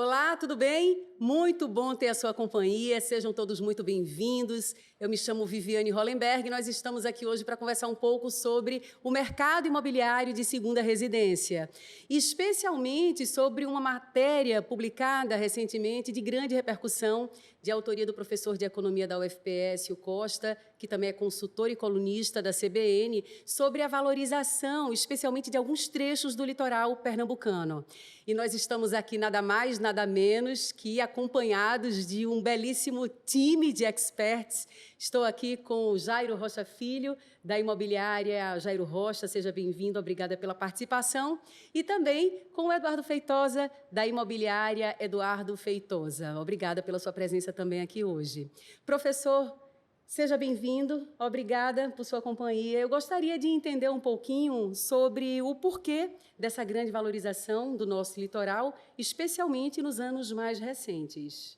Olá, tudo bem? Muito bom ter a sua companhia, sejam todos muito bem-vindos. Eu me chamo Viviane Hollenberg e nós estamos aqui hoje para conversar um pouco sobre o mercado imobiliário de segunda residência, especialmente sobre uma matéria publicada recentemente de grande repercussão, de autoria do professor de Economia da UFPS, o Costa, que também é consultor e colunista da CBN, sobre a valorização, especialmente de alguns trechos do litoral pernambucano. E nós estamos aqui nada mais, nada menos que acompanhados de um belíssimo time de experts. Estou aqui com o Jairo Rocha Filho, da imobiliária Jairo Rocha, seja bem-vindo, obrigada pela participação. E também com o Eduardo Feitosa, da imobiliária Eduardo Feitosa. Obrigada pela sua presença também aqui hoje. Professor, seja bem-vindo, obrigada por sua companhia. Eu gostaria de entender um pouquinho sobre o porquê dessa grande valorização do nosso litoral, especialmente nos anos mais recentes.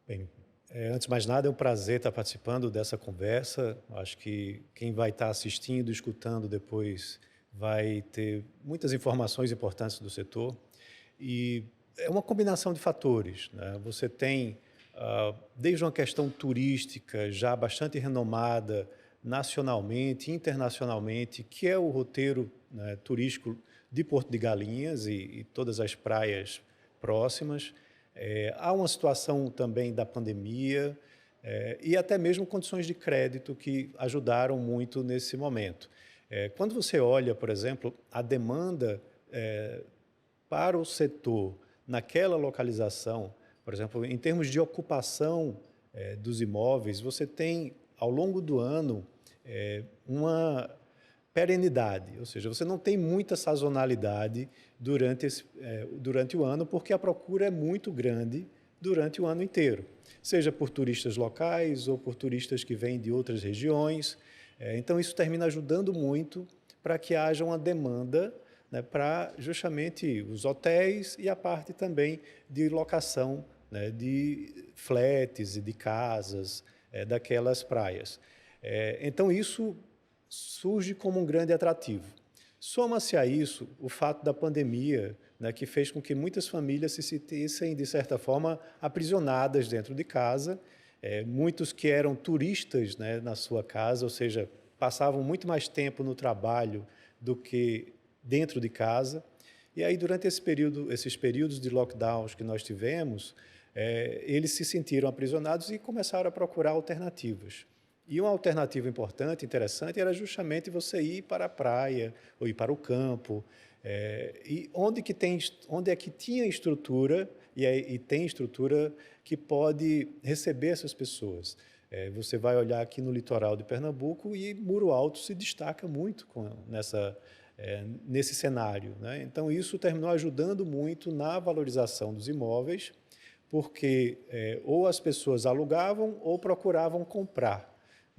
Bem, antes de mais nada, é um prazer estar participando dessa conversa. Acho que quem vai estar assistindo, escutando depois, vai ter muitas informações importantes do setor. E é uma combinação de fatores, né? Você tem, desde uma questão turística já bastante renomada nacionalmente, internacionalmente, que é o roteiro, né, turístico de Porto de Galinhas e todas as praias próximas. Há uma situação também da pandemia e até mesmo condições de crédito que ajudaram muito nesse momento. Quando você olha, por exemplo, a demanda para o setor naquela localização, por exemplo, em termos de ocupação dos imóveis, você tem, ao longo do ano, uma perenidade, ou seja, você não tem muita sazonalidade durante o ano, porque a procura é muito grande durante o ano inteiro, seja por turistas locais ou por turistas que vêm de outras regiões. Então, isso termina ajudando muito para que haja uma demanda, né, para justamente os hotéis e a parte também de locação, né, de flats e de casas daquelas praias. Então, isso surge como um grande atrativo. Soma-se a isso o fato da pandemia, né, que fez com que muitas famílias se sentissem, de certa forma, aprisionadas dentro de casa, muitos que eram turistas, né, na sua casa, ou seja, passavam muito mais tempo no trabalho do que dentro de casa. E aí, durante esses períodos de lockdowns que nós tivemos, eles se sentiram aprisionados e começaram a procurar alternativas. E uma alternativa importante, interessante, era justamente você ir para a praia ou ir para o campo. E onde é que tinha estrutura e tem estrutura que pode receber essas pessoas. Você vai olhar aqui no litoral de Pernambuco e Muro Alto se destaca muito nesse cenário, né? Então, isso terminou ajudando muito na valorização dos imóveis, porque ou as pessoas alugavam ou procuravam comprar.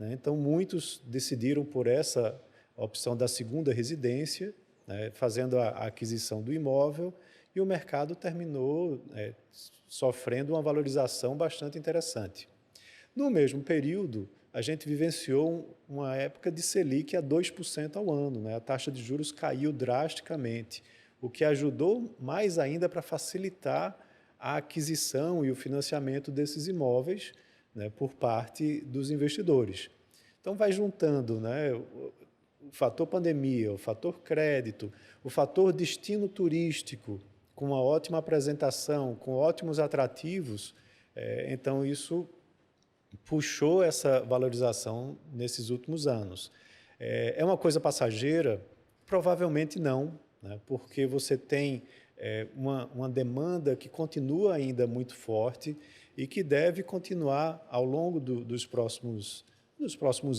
Então, muitos decidiram por essa opção da segunda residência, né, fazendo a aquisição do imóvel, e o mercado terminou sofrendo uma valorização bastante interessante. No mesmo período, a gente vivenciou uma época de Selic a 2% ao ano, né? A taxa de juros caiu drasticamente, o que ajudou mais ainda para facilitar a aquisição e o financiamento desses imóveis, né, por parte dos investidores. Então, vai juntando, né, o fator pandemia, o fator crédito, o fator destino turístico, com uma ótima apresentação, com ótimos atrativos, então isso puxou essa valorização nesses últimos anos. É uma coisa passageira? Provavelmente não, né, porque você tem uma demanda que continua ainda muito forte e que deve continuar ao longo dos próximos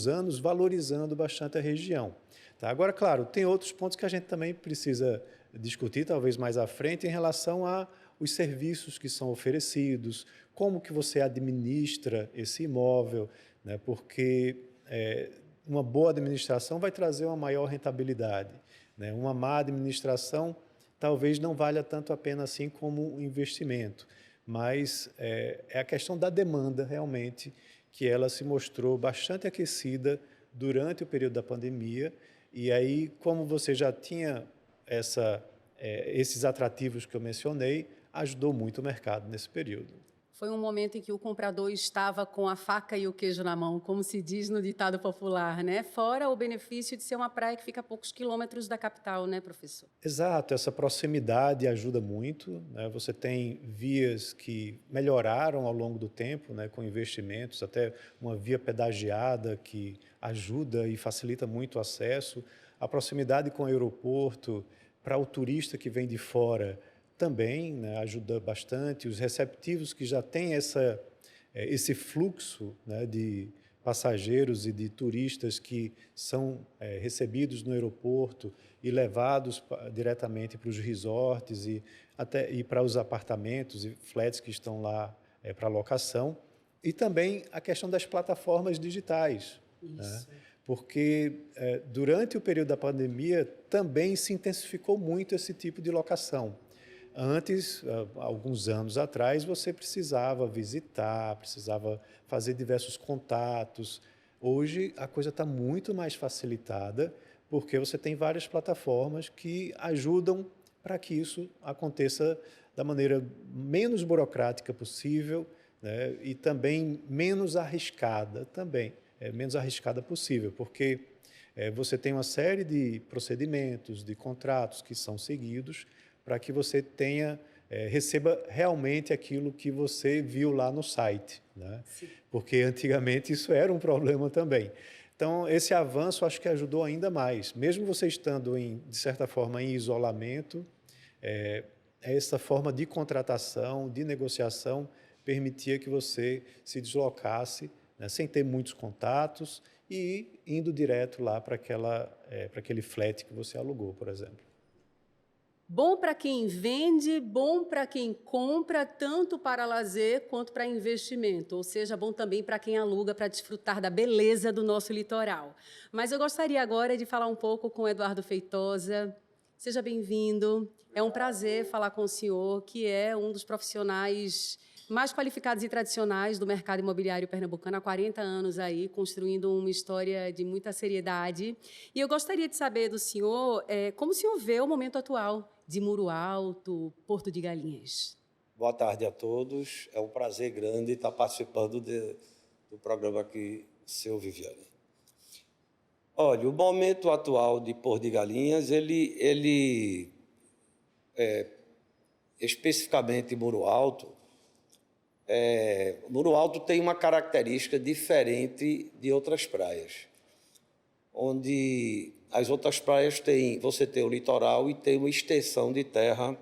anos valorizando bastante a região. Tá? Agora, claro, tem outros pontos que a gente também precisa discutir, talvez mais à frente, em relação aos serviços que são oferecidos, como que você administra esse imóvel, né? Porque uma boa administração vai trazer uma maior rentabilidade, né? Uma má administração talvez não valha tanto a pena assim como um investimento, mas é a questão da demanda realmente, que ela se mostrou bastante aquecida durante o período da pandemia, e aí, como você já tinha esses atrativos que eu mencionei, ajudou muito o mercado nesse período. Foi um momento em que o comprador estava com a faca e o queijo na mão, como se diz no ditado popular, né? Fora o benefício de ser uma praia que fica a poucos quilômetros da capital, né, professor? Exato, essa proximidade ajuda muito, né? Você tem vias que melhoraram ao longo do tempo, né, com investimentos, até uma via pedagiada que ajuda e facilita muito o acesso. A proximidade com o aeroporto, para o turista que vem de fora, também, né, ajuda bastante. Os receptivos que já têm esse fluxo, né, de passageiros e de turistas que são recebidos no aeroporto e levados diretamente para os resorts e para os apartamentos e flats que estão lá para locação. E também a questão das plataformas digitais, né? Porque durante o período da pandemia também se intensificou muito esse tipo de locação. Antes, alguns anos atrás, você precisava visitar, precisava fazer diversos contatos. Hoje, a coisa está muito mais facilitada, porque você tem várias plataformas que ajudam para que isso aconteça da maneira menos burocrática possível, né, e também menos arriscada possível, porque você tem uma série de procedimentos, de contratos que são seguidos para que você receba realmente aquilo que você viu lá no site, né? Porque antigamente isso era um problema também. Então, esse avanço acho que ajudou ainda mais. Mesmo você estando, de certa forma, em isolamento, essa forma de contratação, de negociação, permitia que você se deslocasse, né, sem ter muitos contatos e indo direto lá para aquele flat que você alugou, por exemplo. Bom para quem vende, bom para quem compra, tanto para lazer quanto para investimento, ou seja, bom também para quem aluga para desfrutar da beleza do nosso litoral. Mas eu gostaria agora de falar um pouco com o Eduardo Feitosa. Seja bem-vindo. É um prazer falar com o senhor, que é um dos profissionais mais qualificados e tradicionais do mercado imobiliário pernambucano, há 40 anos aí, construindo uma história de muita seriedade. E eu gostaria de saber do senhor como o senhor vê o momento atual de Muro Alto, Porto de Galinhas. Boa tarde a todos. É um prazer grande estar participando do programa aqui, seu Viviane. Olha, o momento atual de Porto de Galinhas, especificamente Muro Alto tem uma característica diferente de outras praias, onde as outras praias você tem o litoral e tem uma extensão de terra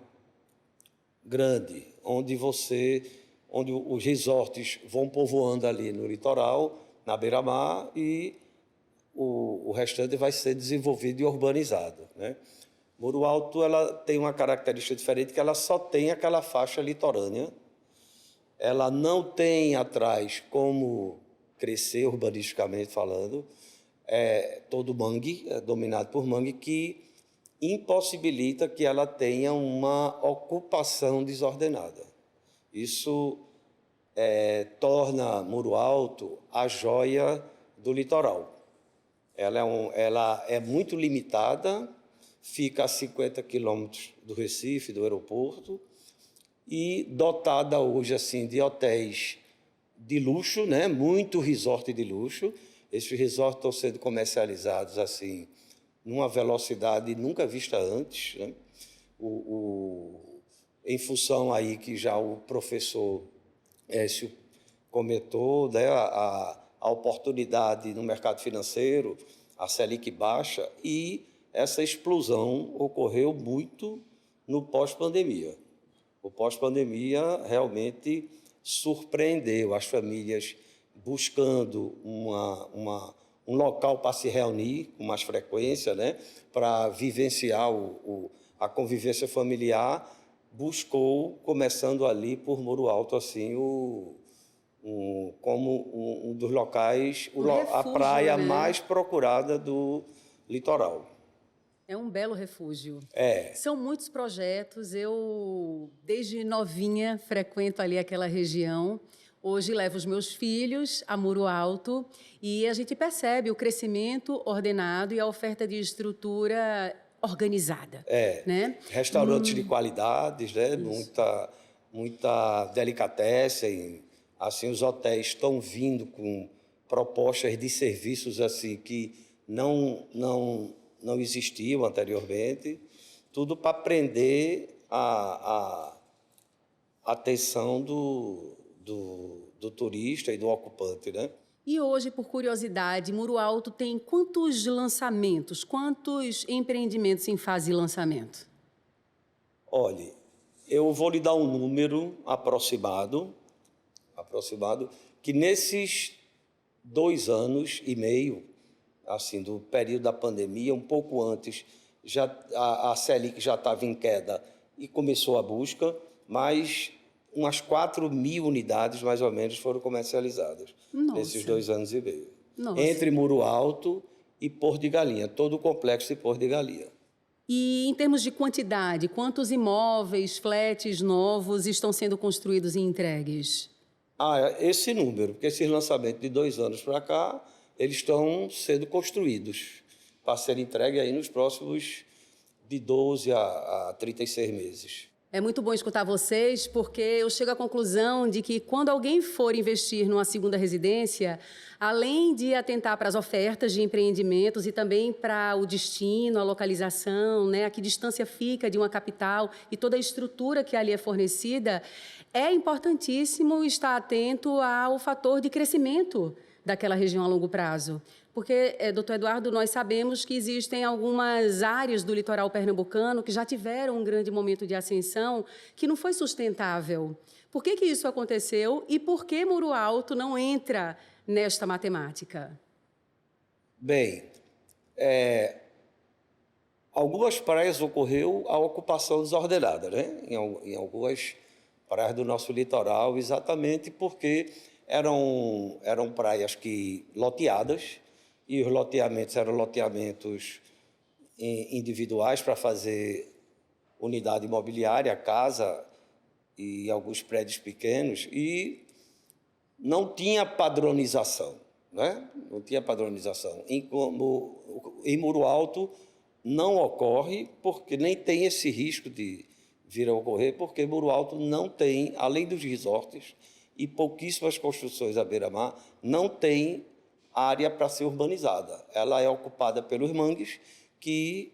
grande, onde os resorts vão povoando ali no litoral, na beira-mar, e o restante vai ser desenvolvido e urbanizado, né? Muro Alto ela tem uma característica diferente, que ela só tem aquela faixa litorânea. Ela não tem atrás como crescer urbanisticamente falando, todo mangue, dominado por mangue, que impossibilita que ela tenha uma ocupação desordenada. Isso torna Muro Alto a joia do litoral. Ela é muito limitada, fica a 50 quilômetros do Recife, do aeroporto, e dotada hoje assim de hotéis de luxo, né? Muito resort de luxo. Esses resorts estão sendo comercializados assim numa velocidade nunca vista antes, né? Em função aí que já o professor Écio comentou, né? A oportunidade no mercado financeiro, a Selic baixa, e essa explosão ocorreu muito no pós-pandemia. O pós-pandemia realmente surpreendeu as famílias buscando um local para se reunir com mais frequência, né? Para vivenciar a convivência familiar, buscou, começando ali por Muro Alto, assim, como um dos locais, refúgio, a praia, né? mais procurada do litoral. É um belo refúgio. É. São muitos projetos. Eu, desde novinha, frequento ali aquela região. Hoje levo os meus filhos a Muro Alto e a gente percebe o crescimento ordenado e a oferta de estrutura organizada. Né? Restaurantes de qualidades, né? muita delicatessen. Assim, os hotéis estão vindo com propostas de serviços assim que não existiam anteriormente, tudo para prender a atenção do turista e do ocupante, né? E hoje, por curiosidade, Muro Alto tem quantos lançamentos, quantos empreendimentos em fase de lançamento? Olhe, eu vou lhe dar um número aproximado, que nesses 2 anos e meio, assim, do período da pandemia, um pouco antes, já a Selic já estava em queda e começou a busca, mas umas 4.000 unidades, mais ou menos, foram comercializadas nesses 2 anos e meio. Nossa. Entre Muro Alto e Porto de Galinha, todo o complexo de Porto de Galinha. E em termos de quantidade, quantos imóveis, flats novos estão sendo construídos e entregues? Esse número, porque esses lançamentos de 2 anos para cá, eles estão sendo construídos para serem entregues aí nos próximos de 12 a 36 meses. É muito bom escutar vocês, porque eu chego à conclusão de que quando alguém for investir numa segunda residência, além de atentar para as ofertas de empreendimentos e também para o destino, a localização, né, a que distância fica de uma capital e toda a estrutura que ali é fornecida, é importantíssimo estar atento ao fator de crescimento daquela região a longo prazo. Porque, doutor Eduardo, nós sabemos que existem algumas áreas do litoral pernambucano que já tiveram um grande momento de ascensão que não foi sustentável. Por que isso aconteceu e por que Muro Alto não entra nesta matemática? Bem, algumas praias ocorreu a ocupação desordenada, né? Em algumas praias do nosso litoral, exatamente porque eram praias que loteadas, e os loteamentos eram loteamentos individuais para fazer unidade imobiliária, casa e alguns prédios pequenos, e não tinha padronização, né? Não tinha padronização. Em Muro Alto não ocorre, porque nem tem esse risco de vir a ocorrer, porque Muro Alto não tem, além dos resorts e pouquíssimas construções à beira-mar, não tem área para ser urbanizada. Ela é ocupada pelos mangues, que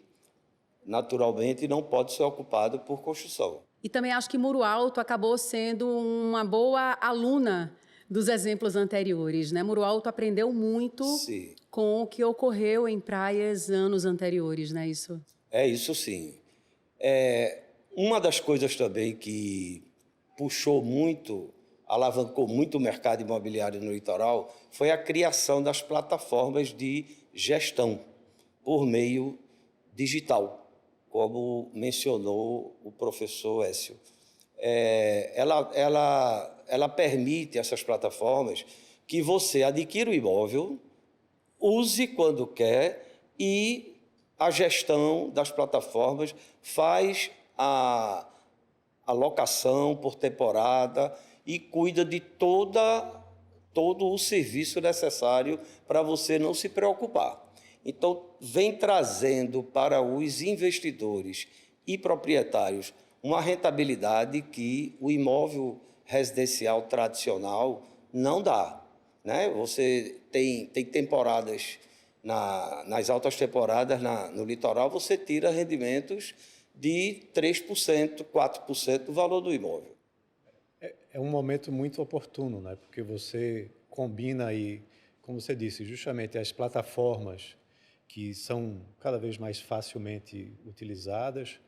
naturalmente não pode ser ocupado por construção. E também acho que Muro Alto acabou sendo uma boa aluna dos exemplos anteriores, né? Muro Alto aprendeu muito Sim. com o que ocorreu em praias anos anteriores, não é isso? É isso, sim. Uma das coisas também que puxou muito, alavancou muito o mercado imobiliário no litoral, foi a criação das plataformas de gestão por meio digital, como mencionou o professor Écio. Ela permite, essas plataformas, que você adquira o imóvel, use quando quer, e a gestão das plataformas faz a locação por temporada e cuida de todo o serviço necessário para você não se preocupar. Então, vem trazendo para os investidores e proprietários uma rentabilidade que o imóvel residencial tradicional não dá, né? Você tem temporadas, nas altas temporadas no litoral, você tira rendimentos de 3%, 4% do valor do imóvel. É um momento muito oportuno, né? Porque você combina aí, como você disse, justamente as plataformas que são cada vez mais facilmente utilizadas,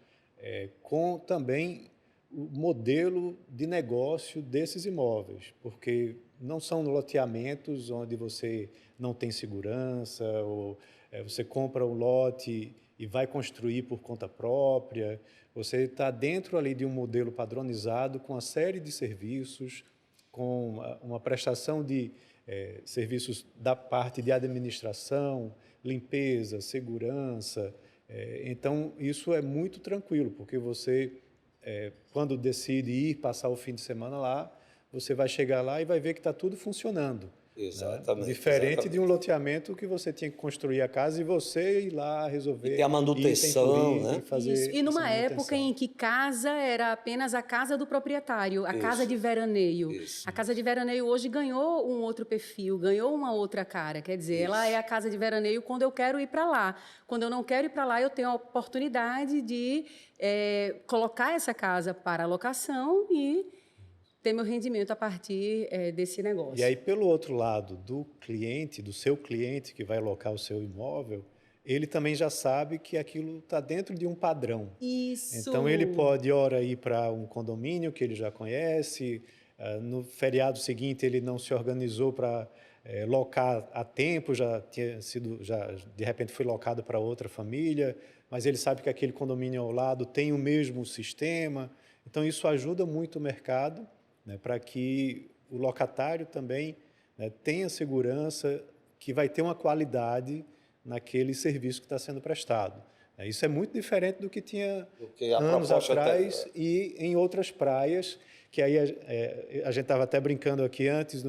com também o modelo de negócio desses imóveis, porque não são loteamentos onde você não tem segurança, ou você compra um lote e vai construir por conta própria. Você está dentro ali de um modelo padronizado com uma série de serviços, com uma prestação de serviços da parte de administração, limpeza, segurança. Então, isso é muito tranquilo, porque você, quando decide ir passar o fim de semana lá, você vai chegar lá e vai ver que está tudo funcionando. Exatamente. Diferente de um loteamento que você tinha que construir a casa e você ir lá resolver. E ter a manutenção, item por item, né? fazer Isso. E numa essa época manutenção. em que casa era apenas a casa do proprietário, a casa de veraneio. Isso. A casa de veraneio hoje ganhou um outro perfil, ganhou uma outra cara. Quer dizer, ela é a casa de veraneio quando eu quero ir para lá. Quando eu não quero ir para lá, eu tenho a oportunidade de colocar essa casa para locação e ter meu rendimento a partir desse negócio. E aí, pelo outro lado, do cliente, do seu cliente que vai alocar o seu imóvel, ele também já sabe que aquilo está dentro de um padrão. Isso. Então, ele pode, ora, ir para um condomínio que ele já conhece, no feriado seguinte ele não se organizou para locar a tempo, já de repente foi locado para outra família, mas ele sabe que aquele condomínio ao lado tem o mesmo sistema. Então, isso ajuda muito o mercado, né, para que o locatário também, né, tenha segurança que vai ter uma qualidade naquele serviço que está sendo prestado. Isso é muito diferente do que tinha anos atrás e em outras praias, que aí a gente estava até brincando aqui antes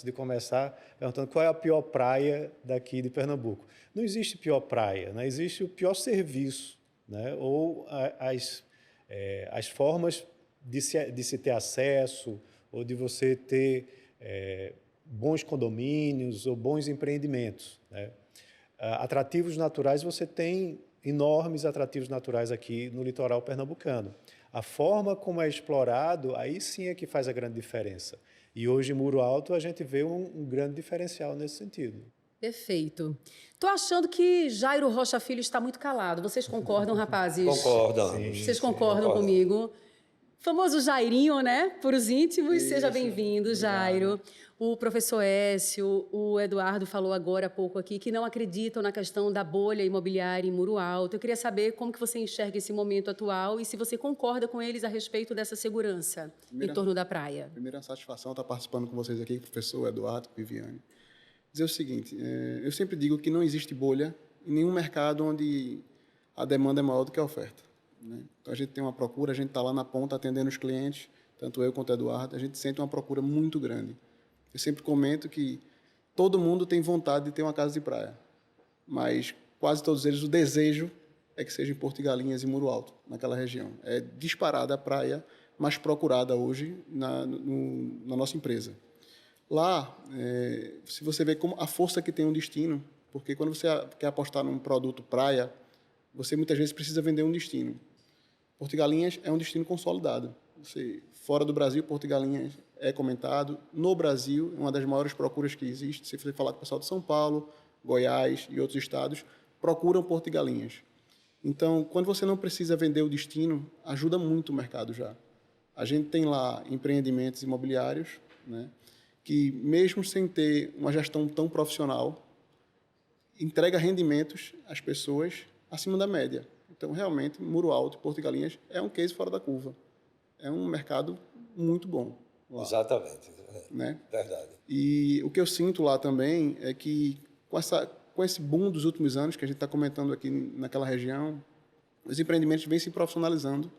de começar, perguntando qual é a pior praia daqui de Pernambuco. Não existe pior praia, né? Existe o pior serviço, né? Ou as formas de se ter acesso, ou de você ter bons condomínios ou bons empreendimentos, né? Atrativos naturais, você tem enormes atrativos naturais aqui no litoral pernambucano. A forma como é explorado, aí sim é que faz a grande diferença. E hoje, em Muro Alto, a gente vê um grande diferencial nesse sentido. Perfeito. Estou achando que Jairo Rocha Filho está muito calado. Vocês concordam, rapazes? Concordamos. Vocês concordam comigo? Famoso Jairinho, né? Para os íntimos, seja bem-vindo, Jairo. O professor Écio, o Eduardo falou agora há pouco aqui que não acreditam na questão da bolha imobiliária em Muro Alto. Eu queria saber como que você enxerga esse momento atual e se você concorda com eles a respeito dessa segurança em torno da praia. Primeira satisfação estar participando com vocês aqui, professor Eduardo, Viviane. Dizer o seguinte, eu sempre digo que não existe bolha em nenhum mercado onde a demanda é maior do que a oferta, né? Então, a gente tem uma procura, a gente está lá na ponta atendendo os clientes, tanto eu quanto o Eduardo, a gente sente uma procura muito grande. Eu sempre comento que todo mundo tem vontade de ter uma casa de praia, mas quase todos eles, o desejo é que seja em Porto de Galinhas e Muro Alto, naquela região. É disparada a praia mais procurada hoje na nossa empresa. Lá, se você vê como a força que tem um destino, porque quando você quer apostar num produto praia, você muitas vezes precisa vender um destino. Porto de Galinhas é um destino consolidado. Fora do Brasil, Porto de Galinhas é comentado. No Brasil, é uma das maiores procuras que existe. Se você falar com o pessoal de São Paulo, Goiás e outros estados, procuram Porto de Galinhas. Então, quando você não precisa vender o destino, ajuda muito o mercado já. A gente tem lá empreendimentos imobiliários, né, que, mesmo sem ter uma gestão tão profissional, entrega rendimentos às pessoas acima da média. Então, realmente, Muro Alto e Porto de Galinhas é um case fora da curva. É um mercado muito bom lá. Exatamente. Né? Verdade. E o que eu sinto lá também é que, com esse boom dos últimos anos, que a gente está comentando aqui naquela região, os empreendimentos vêm se profissionalizando,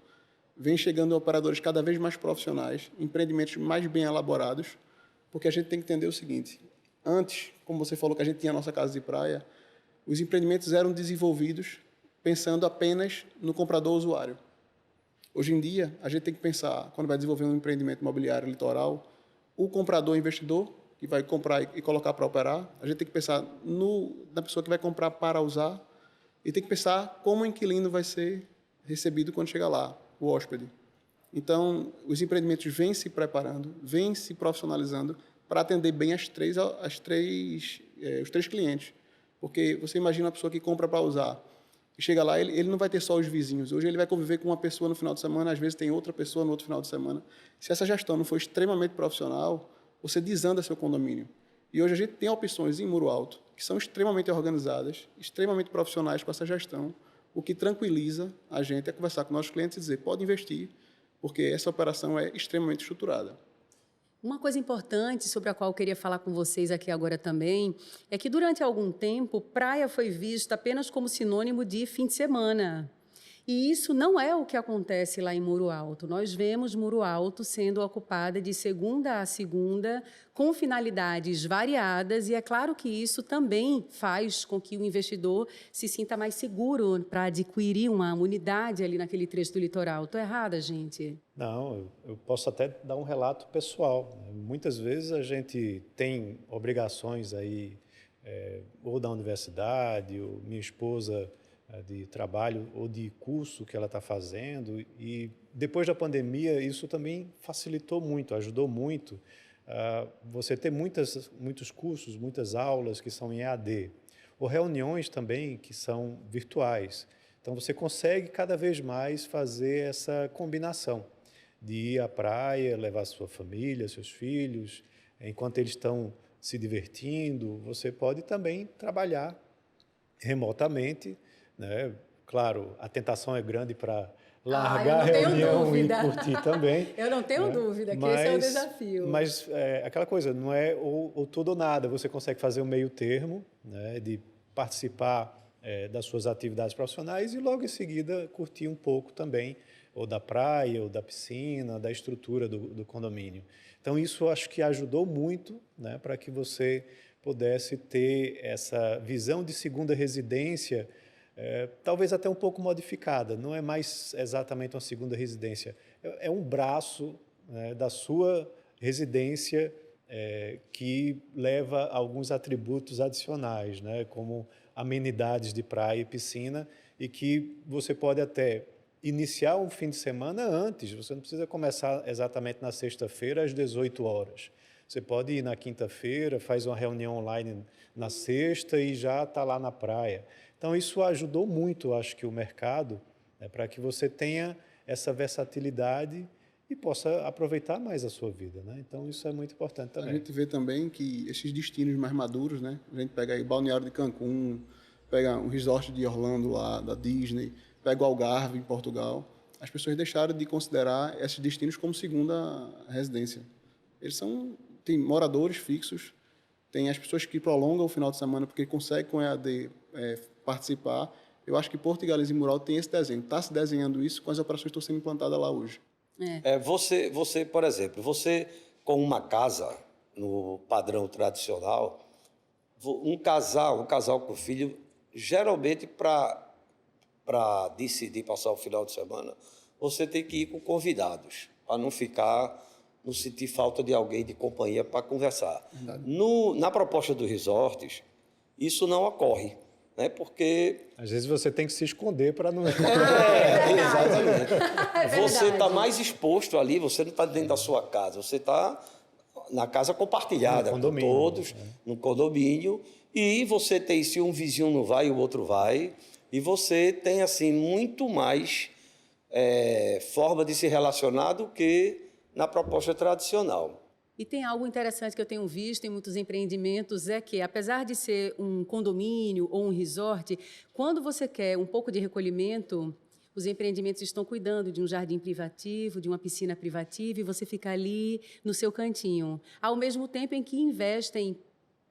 vêm chegando a operadores cada vez mais profissionais, empreendimentos mais bem elaborados, porque a gente tem que entender o seguinte: antes, como você falou que a gente tinha a nossa casa de praia, os empreendimentos eram desenvolvidos pensando apenas no comprador-usuário. Hoje em dia, a gente tem que pensar, quando vai desenvolver um empreendimento imobiliário litoral, o comprador-investidor, que vai comprar e colocar para operar, a gente tem que pensar na pessoa que vai comprar para usar, e tem que pensar como o inquilino vai ser recebido quando chegar lá, o hóspede. Então, os empreendimentos vêm se preparando, vêm se profissionalizando para atender bem os três clientes. Porque você imagina uma pessoa que compra para usar, e chega lá, ele não vai ter só os vizinhos. Hoje ele vai conviver com uma pessoa no final de semana, às vezes tem outra pessoa no outro final de semana. Se essa gestão não for extremamente profissional, você desanda seu condomínio. E hoje a gente tem opções em Muro Alto que são extremamente organizadas, extremamente profissionais com essa gestão, o que tranquiliza a gente a conversar com nossos clientes e dizer: pode investir, porque essa operação é extremamente estruturada. Uma coisa importante sobre a qual eu queria falar com vocês aqui agora também é que, durante algum tempo, praia foi vista apenas como sinônimo de fim de semana. E isso não é o que acontece lá em Muro Alto. Nós vemos Muro Alto sendo ocupada de segunda a segunda, com finalidades variadas, e é claro que isso também faz com que o investidor se sinta mais seguro para adquirir uma unidade ali naquele trecho do litoral. Estou errada, gente? Não, eu posso até dar um relato pessoal, né? Muitas vezes a gente tem obrigações aí, ou da universidade, ou minha esposa de trabalho ou de curso que ela está fazendo, e depois da pandemia isso também facilitou muito, ajudou muito você ter muitos cursos, muitas aulas que são em EAD, ou reuniões também que são virtuais. Então você consegue cada vez mais fazer essa combinação de ir à praia, levar sua família, seus filhos, enquanto eles estão se divertindo, você pode também trabalhar remotamente, né? Claro, a tentação é grande para largar a reunião e curtir também. Eu não tenho né? dúvida que esse é o desafio. Mas aquela coisa, não é ou tudo ou nada, você consegue fazer um meio termo, né, de participar das suas atividades profissionais e logo em seguida curtir um pouco também, ou da praia, ou da piscina, da estrutura do condomínio. Então isso eu acho que ajudou muito, né, para que você pudesse ter essa visão de segunda residência, talvez até um pouco modificada, não é mais exatamente uma segunda residência, é um braço, né, da sua residência que leva alguns atributos adicionais, né, como amenidades de praia e piscina, e que você pode até iniciar um fim de semana antes, você não precisa começar exatamente na sexta-feira às 18 horas. Você pode ir na quinta-feira, faz uma reunião online na sexta e já está lá na praia. Então, isso ajudou muito, acho que, o mercado, né, para que você tenha essa versatilidade e possa aproveitar mais a sua vida, né? Então, isso é muito importante também. A gente vê também que esses destinos mais maduros, né? A gente pega aí Balneário de Cancún, pega um resort de Orlando lá, da Disney, pega o Algarve, em Portugal. As pessoas deixaram de considerar esses destinos como segunda residência. Eles têm moradores fixos, tem as pessoas que prolongam o final de semana porque conseguem com EAD participar. Eu acho que Porto de Galinhas e Muro Alto tem esse desenho. Está se desenhando isso com as operações que estão sendo implantadas lá hoje. Você, por exemplo, você com uma casa no padrão tradicional, um casal com filho, geralmente para decidir passar o final de semana, você tem que ir com convidados, para não sentir falta de alguém de companhia para conversar. Na proposta dos resorts, isso não ocorre, né? Porque às vezes você tem que se esconder para não... exatamente. É Você está mais exposto ali, você não está dentro da sua casa, você está na casa compartilhada com todos, no condomínio, e você tem, se um vizinho não vai, o outro vai, e você tem assim muito mais forma de se relacionar do que na proposta tradicional. E tem algo interessante que eu tenho visto em muitos empreendimentos, é que, apesar de ser um condomínio ou um resort, quando você quer um pouco de recolhimento, os empreendimentos estão cuidando de um jardim privativo, de uma piscina privativa, e você fica ali no seu cantinho. Ao mesmo tempo em que investem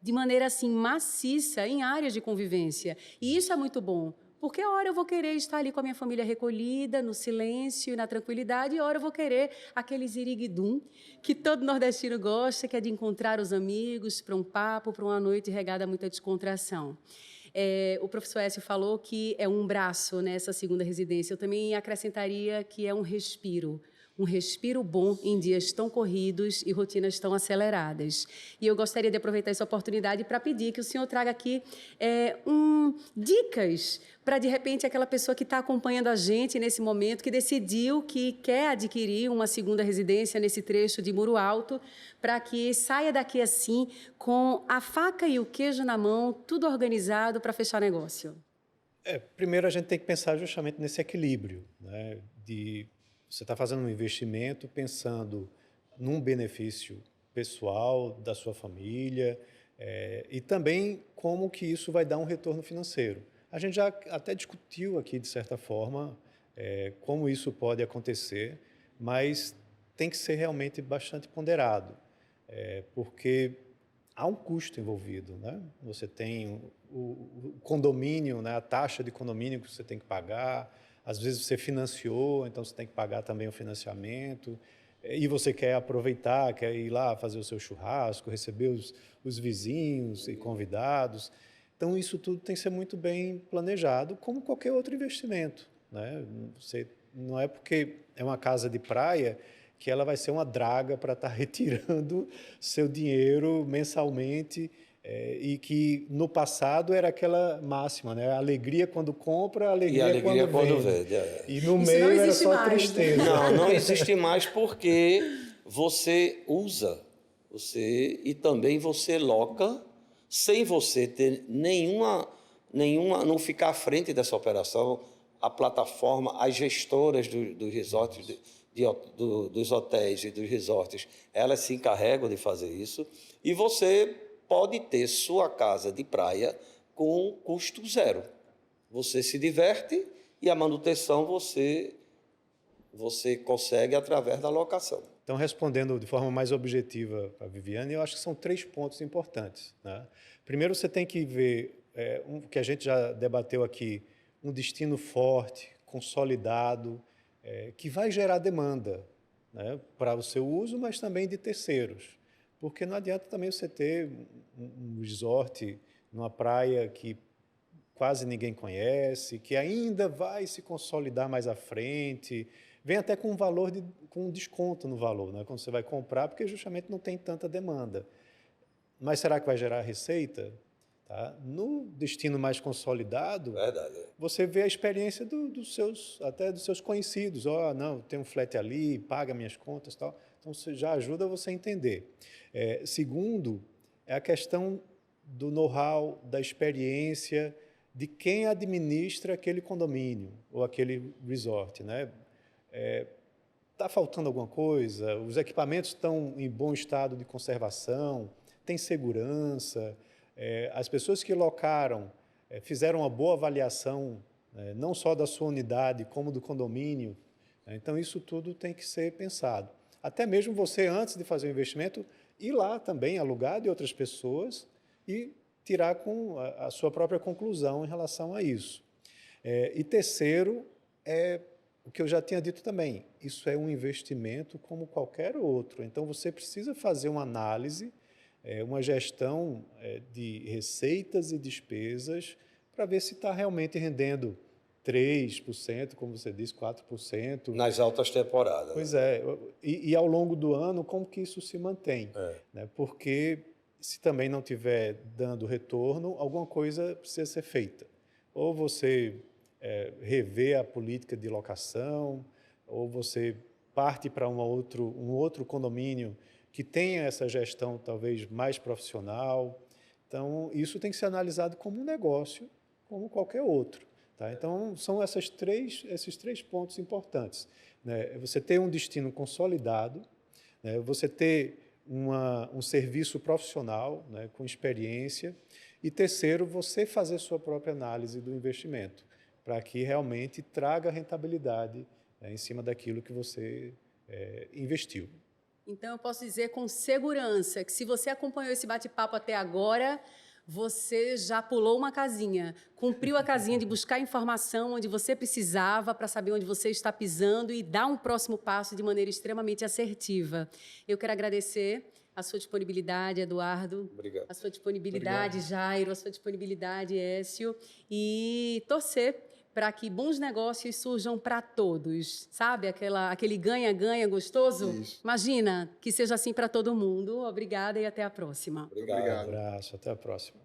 de maneira assim maciça em áreas de convivência. E isso é muito bom. Porque a hora eu vou querer estar ali com a minha família recolhida, no silêncio e na tranquilidade, e a hora eu vou querer aquele ziriguidum que todo nordestino gosta, que é de encontrar os amigos para um papo, para uma noite regada a muita descontração. O professor Écio falou que é um braço nessa segunda residência. Eu também acrescentaria que é um respiro bom em dias tão corridos e rotinas tão aceleradas. E eu gostaria de aproveitar essa oportunidade para pedir que o senhor traga aqui dicas para, de repente, aquela pessoa que está acompanhando a gente nesse momento, que decidiu que quer adquirir uma segunda residência nesse trecho de Muro Alto, para que saia daqui assim, com a faca e o queijo na mão, tudo organizado para fechar negócio. Primeiro, a gente tem que pensar justamente nesse equilíbrio, né, você está fazendo um investimento pensando num benefício pessoal da sua família e também como que isso vai dar um retorno financeiro. A gente já até discutiu aqui, de certa forma, como isso pode acontecer, mas tem que ser realmente bastante ponderado, porque há um custo envolvido, né? Você tem o condomínio, né, a taxa de condomínio que você tem que pagar, às vezes você financiou, então você tem que pagar também o financiamento, e você quer aproveitar, quer ir lá fazer o seu churrasco, receber os vizinhos e convidados. Então, isso tudo tem que ser muito bem planejado, como qualquer outro investimento, né? Você, não é porque é uma casa de praia que ela vai ser uma draga para estar retirando seu dinheiro mensalmente, e que no passado era aquela máxima, né? Alegria quando compra, E alegria alegria quando vende. vende. É. E no Isso meio não era existe só mais, né? tristeza. Não existe mais porque você usa, e também você loca, sem você ter nenhuma, não ficar à frente dessa operação, a plataforma, as gestoras dos resorts, dos hotéis e dos resorts, elas se encarregam de fazer isso, e você pode ter sua casa de praia com custo zero. Você se diverte e a manutenção você consegue através da locação. Então, respondendo de forma mais objetiva para a Viviane, eu acho que são 3 pontos importantes, né? Primeiro, você tem que ver, que a gente já debateu aqui, um destino forte, consolidado, que vai gerar demanda, né, para o seu uso, mas também de terceiros. Porque não adianta também você ter um resort numa praia que quase ninguém conhece, que ainda vai se consolidar mais à frente, vem até com com um desconto no valor, né, quando você vai comprar, porque justamente não tem tanta demanda. Mas será que vai gerar receita? Tá? No destino mais consolidado, Verdade. você vê a experiência até dos seus conhecidos. Não, tem um flat ali, paga minhas contas e tal. Então, isso já ajuda você a entender. Segundo, é a questão do know-how, da experiência de quem administra aquele condomínio ou aquele resort, né? Está faltando alguma coisa? Os equipamentos estão em bom estado de conservação? Tem segurança? As pessoas que locaram fizeram uma boa avaliação, não só da sua unidade, como do condomínio. Então, isso tudo tem que ser pensado. Até mesmo você, antes de fazer o investimento, ir lá também, alugar de outras pessoas e tirar com a sua própria conclusão em relação a isso. E terceiro, o que eu já tinha dito também, isso é um investimento como qualquer outro. Então, você precisa fazer uma análise, uma gestão de receitas e despesas para ver se está realmente rendendo 3%, como você disse, 4%. Nas altas temporadas. Pois é, e ao longo do ano, como que isso se mantém? Né? Porque se também não estiver dando retorno, alguma coisa precisa ser feita. Ou você rever a política de locação, ou você parte para um outro condomínio que tenha essa gestão talvez mais profissional. Então, isso tem que ser analisado como um negócio, como qualquer outro. Tá? Então, são esses três pontos importantes, né? Você ter um destino consolidado, né? Você ter um serviço profissional, né, com experiência, e terceiro, você fazer sua própria análise do investimento, para que realmente traga rentabilidade, né, em cima daquilo que você investiu. Então, eu posso dizer com segurança que se você acompanhou esse bate-papo até agora, você já pulou uma casinha, cumpriu a casinha de buscar informação onde você precisava para saber onde você está pisando e dar um próximo passo de maneira extremamente assertiva. Eu quero agradecer a sua disponibilidade, Eduardo. Obrigado. A sua disponibilidade, Jairo, a sua disponibilidade, Écio, e torcer para que bons negócios surjam para todos, sabe? Aquele ganha-ganha gostoso? Isso. Imagina que seja assim para todo mundo. Obrigada e até a próxima. Obrigado. Obrigado. Um abraço, até a próxima.